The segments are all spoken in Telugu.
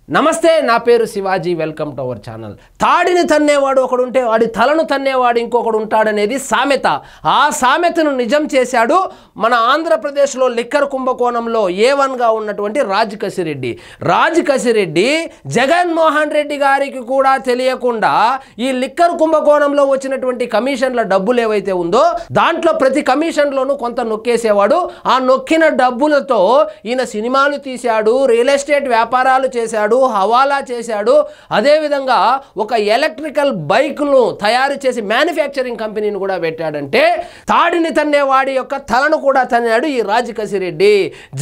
నమస్తే నా పేరు Shivaji welcome to our channel తాడిని తన్నేవాడు ఒకడు ఉంటే వాడి తలను తన్నేవాడు ఇంకొకడు ఉంటాడనేది సామెత ఆ సామెతను నిజం చేశాడు మన ఆంధ్రప్రదేశ్లో లిక్కర్ కుంభకోణంలో A1 గా ఉన్నటువంటి రాజ్ కసిరెడ్డి జగన్మోహన్ రెడ్డి గారికి కూడా తెలియకుండా ఈ లిక్కర్ కుంభకోణంలో వచ్చినటువంటి కమిషన్ల డబ్బులు ఏవైతే ఉందో దాంట్లో ప్రతి కమిషన్లోనూ కొంత నొక్కేసేవాడు ఆ నొక్కిన డబ్బులతో ఈయన సినిమాలు తీశాడు రియల్ ఎస్టేట్ వ్యాపారాలు చేశాడు హవాలా చేశాడు అదే విధంగా ఒక ఎలక్ట్రికల్ బైక్ ను తయారు చేసి మ్యానుఫ్యాక్చరింగ్ కంపెనీని కూడా పెట్టాడంటే తాడిని తన్నేవాడి యొక్క తలను కూడా తన్నాడు ఈ రాజ్ కసిరెడ్డి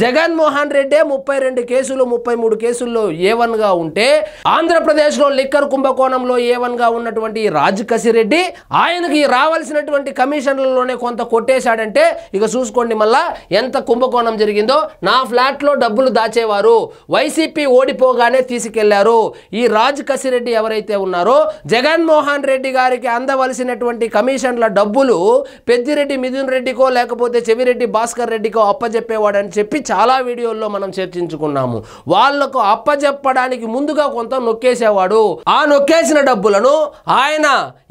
జగన్మోహన్ రెడ్డి 32 కేసులు 33 కేసుల్లో A1 గా ఉంటే ఆంధ్రప్రదేశ్ లో లిక్కర్ కుంభకోణంలో A1 గా ఉన్నటువంటి రాజ్ కసిరెడ్డి ఆయనకి రావాల్సినటువంటి కమిషన్లలోనే కొంత కొట్టేశాడంటే ఇక చూసుకోండి మళ్ళా ఎంత కుంభకోణం జరిగిందో నా ఫ్లాట్ లో డబ్బులు దాచేవారు వైసీపీ ఓడిపోగానే తీసుకెళ్లారు ఈ రాజ్ కసిరెడ్డి ఎవరైతే ఉన్నారో జగన్మోహన్ రెడ్డి గారికి అందవలసినటువంటి కమిషన్ల డబ్బులు పెద్దిరెడ్డి మిథున్ రెడ్డికో లేకపోతే చెవిరెడ్డి భాస్కర్ రెడ్డికో అప్పజెప్పేవాడని చెప్పి చాలా వీడియోల్లో మనం చర్చించుకున్నాము వాళ్లకు అప్పజెప్పడానికి ముందుగా కొంత నొక్కేసేవాడు ఆ నొక్కేసిన డబ్బులను ఆయన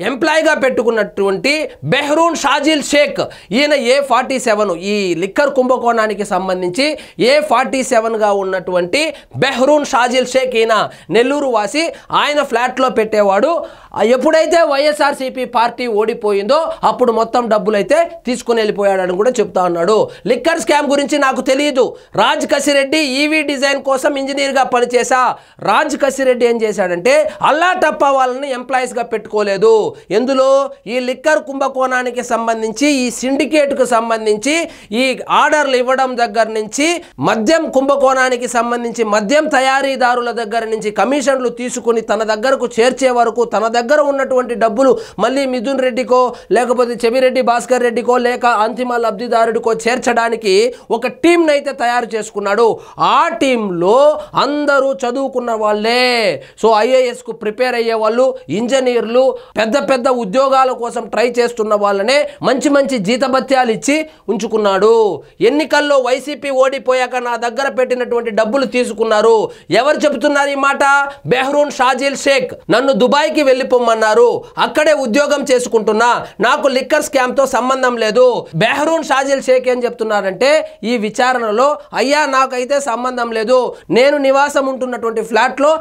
ఎంప్లాయీగా పెట్టుకున్నటువంటి బెహ్రూన్ షాజిల్ షేక్ ఈయన A47 ఈ లిక్కర్ కుంభకోణానికి సంబంధించి A47 గా ఉన్నటువంటి బెహ్రూన్ షాజిల్ షేక్ ఈయన నెల్లూరు వాసి ఆయన ఫ్లాట్ లో పెట్టేవాడు ఎప్పుడైతే వైఎస్ఆర్సీపీ పార్టీ ఓడిపోయిందో అప్పుడు మొత్తం డబ్బులు అయితే తీసుకుని వెళ్ళిపోయాడని కూడా చెప్తా ఉన్నాడు లిక్కర్ స్కామ్ గురించి నాకు తెలియదు రాజ్ కసిరెడ్డి ఈవీ డిజైన్ కోసం ఇంజనీర్ గా పనిచేసా రాజ్ కసిరెడ్డి ఏం చేశాడంటే అల్లా టప్ప వాళ్ళని ఎంప్లాయీస్ గా పెట్టుకోలేదు ఎందులో ఈ లిక్కర్ కుంభకోణానికి సంబంధించి ఈ సిండికేట్ కు సంబంధించి ఈ ఆర్డర్లు ఇవ్వడం దగ్గర నుంచి మద్యం కుంభకోణానికి సంబంధించి మద్యం తయారీదారుల దగ్గర నుంచి కమిషన్లు తీసుకుని తన దగ్గరకు చేర్చే వరకు తన దగ్గర ఉన్నటువంటి డబ్బులు మళ్ళీ మిథున్ రెడ్డికో లేకపోతే చెవిరెడ్డి భాస్కర్ రెడ్డికో లేక అంతిమ లబ్ధిదారుడికో చేర్చడానికి ఒక టీంని అయితే తయారు చేసుకున్నాడు ఆ టీంలో అందరూ చదువుకున్న వాళ్ళే సో ఐఏఎస్ కు ప్రిపేర్ అయ్యే వాళ్ళు ఇంజనీర్లు పెద్ద పెద్ద ఉద్యోగాల కోసం ట్రై చేస్తున్న వాళ్ళనే మంచి మంచి జీతభత్యాలు ఇచ్చి ఉంచుకున్నాడు ఎన్నికల్లో వైసీపీ ఓడిపోయాక నా దగ్గర పెట్టినటువంటి డబ్బులు తీసుకున్నారు ఎవరు చెబుతున్నారు ఈ మాట బెహ్రూన్ షాజిల్ షేక్ నన్ను దుబాయ్కి వెళ్ళిపోమన్నారు అక్కడే ఉద్యోగం చేసుకుంటున్నా నాకు లిక్కర్ స్కామ్ తో సంబంధం లేదు బెహ్రూన్ షాజిల్ షేక్ ఏం చెప్తున్నారంటే ఈ విచారణలో అయ్యా నాకైతే సంబంధం లేదు నేను నివాసం ఉంటున్నటువంటి ఫ్లాట్ లో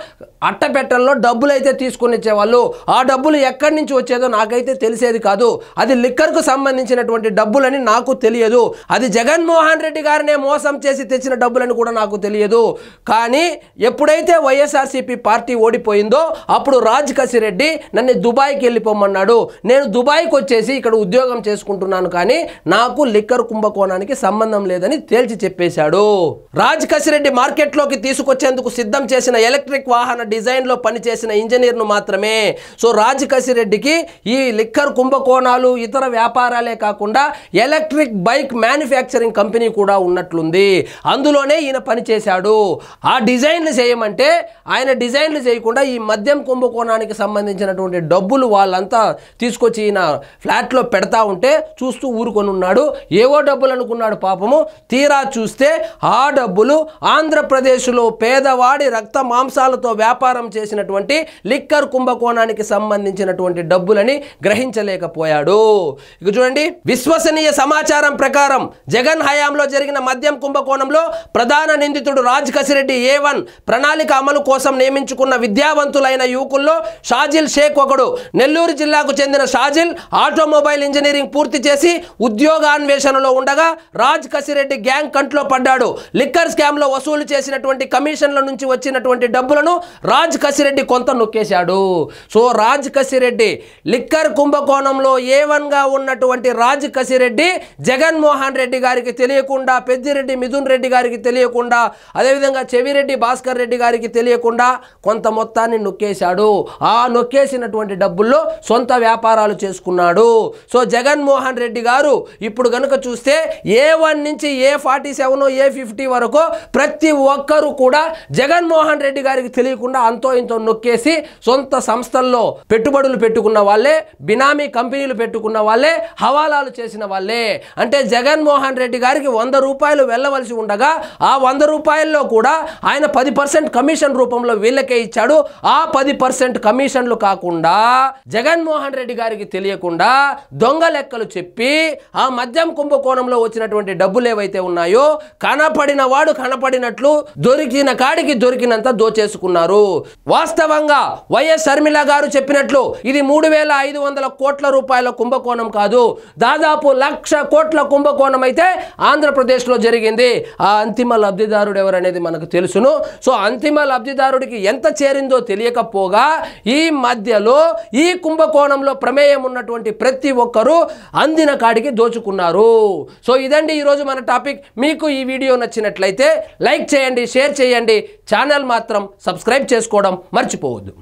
అట్టపెట్టల్లో డబ్బులు అయితే తీసుకుని ఇచ్చేవాళ్ళు ఆ డబ్బులు ఎక్కడి నుంచి వచ్చేదో నాకైతే తెలిసేది కాదు అది లిక్కర్ కు సంబంధించినటువంటి డబ్బులని నాకు తెలియదు అది జగన్మోహన్ రెడ్డి గారినే మోసం చేసి తెచ్చిన డబ్బులని కూడా నాకు తెలియదు కానీ ఎప్పుడైతే వైఎస్ఆర్సీపీ పార్టీ ఓడిపోయిందో అప్పుడు రాజ్ కసిరెడ్డి నన్ను దుబాయ్కి వెళ్ళిపోమన్నాడు నేను దుబాయ్కి వచ్చేసి ఇక్కడ ఉద్యోగం చేసుకుంటున్నాను కానీ నాకు లిక్కర్ కుంభకోణానికి సంబంధం లేదని తేల్చి చెప్పేశాడు రాజ్ కసిరెడ్డి మార్కెట్లోకి తీసుకొచ్చేందుకు సిద్ధం చేసిన ఎలక్ట్రిక్ వాహన డిజైన్ లో పనిచేసిన ఇంజనీర్ ను మాత్రమే సో రాజ్ కసిరెడ్డికి ఈ లిక్కర్ కుంభకోణాలు ఇతర వ్యాపారాలే కాకుండా ఎలక్ట్రిక్ బైక్ మ్యానుఫ్యాక్చరింగ్ కంపెనీ కూడా ఉన్నట్లుంది అందులోనే ఈయన పనిచేశాడు ఆ డిజైన్లు చేయమంటే ఆయన డిజైన్లు చేయకుండా ఈ మద్యం కుంభకోణానికి సంబంధించినటువంటి డబ్బులు వాళ్ళంతా తీసుకొచ్చి ఈయన ఫ్లాట్లో పెడతా ఉంటే చూస్తూ ఊరుకొని ఉన్నాడు ఏవో డబ్బులు అనుకున్నాడు పాపము తీరా చూస్తే ఆ డబ్బులు ఆంధ్రప్రదేశ్లో పేదవాడి రక్త మాంసాలతో వ్యాపారం చేసినటువంటి లిక్కర్ కుంభకోణానికి సంబంధించినటువంటి డబ్బులని గ్రహించలేకపోయాడు ఇక చూడండి విశ్వసనీయ సమాచారం ప్రకారం జగన్ హయాంలో జరిగిన మద్యం కుంభకోణంలో ప్రధాన నిందితుడు రాజ్ కసిరెడ్డి A1 ప్రణాళిక అమలు కోసం నియమించుకున్న విద్యావంతులైన యువకుల్లో షాజిల్ షేక్ ఒకడు నెల్లూరు జిల్లాకు చెందిన షాజిల్ ఆటోమొబైల్ ఇంజనీరింగ్ పూర్తి చేసి ఉద్యోగాన్వేషణలో ఉండగా రాజ్ కసిరెడ్డి గ్యాంగ్ కంట్లో పడ్డాడు లిక్కర్ స్కామ్ లో వసూలు చేసినటువంటి కమిషన్ల నుంచి వచ్చినటువంటి డబ్బులను రాజ్ కసిరెడ్డి కొంత నొక్కేశాడు సో రాజ్ కసిరెడ్డి లిక్కర్ కుంభకోణంలో A1 గా ఉన్నటువంటి రాజ్ కసిరెడ్డి జగన్మోహన్ రెడ్డి గారికి తెలియకుండా పెద్దిరెడ్డి మిథున్ రెడ్డి గారికి తెలియకుండా అదేవిధంగా చెవిరెడ్డి భాస్కర్ రెడ్డి గారికి తెలియకుండా కొంత మొత్తాన్ని నొక్కేశాడు ఆ నొక్కేసి నొక్కేసినటువంటి డబ్బుల్లో సొంత వ్యాపారాలు చేసుకున్నాడు. సో జగన్మోహన్ రెడ్డి గారు ఇప్పుడు గనుక చూస్తే A1 నుంచి A47 A50 వరకు ప్రతి ఒక్కరూ కూడా జగన్మోహన్ రెడ్డి గారికి తెలియకుండా అంతో ఇంతో నొక్కేసి సొంత సంస్థల్లో పెట్టుబడులు పెట్టుకున్న వాళ్ళే, బినామీ కంపెనీలు పెట్టుకున్న వాళ్ళే, హవాలాలు చేసిన వాళ్ళే. అంటే జగన్మోహన్ రెడ్డి గారికి 100 రూపాయలు వెళ్ళవలసి ఉండగా ఆ 100 రూపాయల్లో కూడా ఆయన 10% కమిషన్ రూపంలో వీళ్ళకే ఇచ్చాడు. ఆ 10% కమిషన్లు కాకుండా జగన్మోహన్ రెడ్డి గారికి తెలియకుండా దొంగ లెక్కలు చెప్పి ఆ మద్యం కుంభకోణంలో వచ్చినటువంటి డబ్బులు ఏవైతే ఉన్నాయో కనపడిన వాడు కనపడినట్లు దొరికిన కాడికి దొరికినంత దోచేసుకున్నారు. వాస్తవంగా వైఎస్ షర్మిల గారు చెప్పినట్లు ఇది 3,500 కోట్ల రూపాయల కుంభకోణం కాదు, దాదాపు 1,00,000 కోట్ల కుంభకోణం అయితే ఆంధ్రప్రదేశ్లో జరిగింది. ఆ అంతిమ లబ్ధిదారుడు ఎవరనేది మనకు తెలుసును. సో అంతిమ లబ్ధిదారుడికి ఎంత చేరిందో తెలియకపోగా ఈ మధ్యలో ఈ కుంభకోణంలో ప్రమేయం ఉన్నటువంటి ప్రతి ఒక్కరూ అందిన కాడికి దోచుకున్నారు. సో ఇదండి ఈరోజు మన టాపిక్. మీకు ఈ వీడియో నచ్చినట్లయితే లైక్ చేయండి, షేర్ చేయండి, ఛానల్ మాత్రం సబ్స్క్రైబ్ చేసుకోవడం మర్చిపోవద్దు.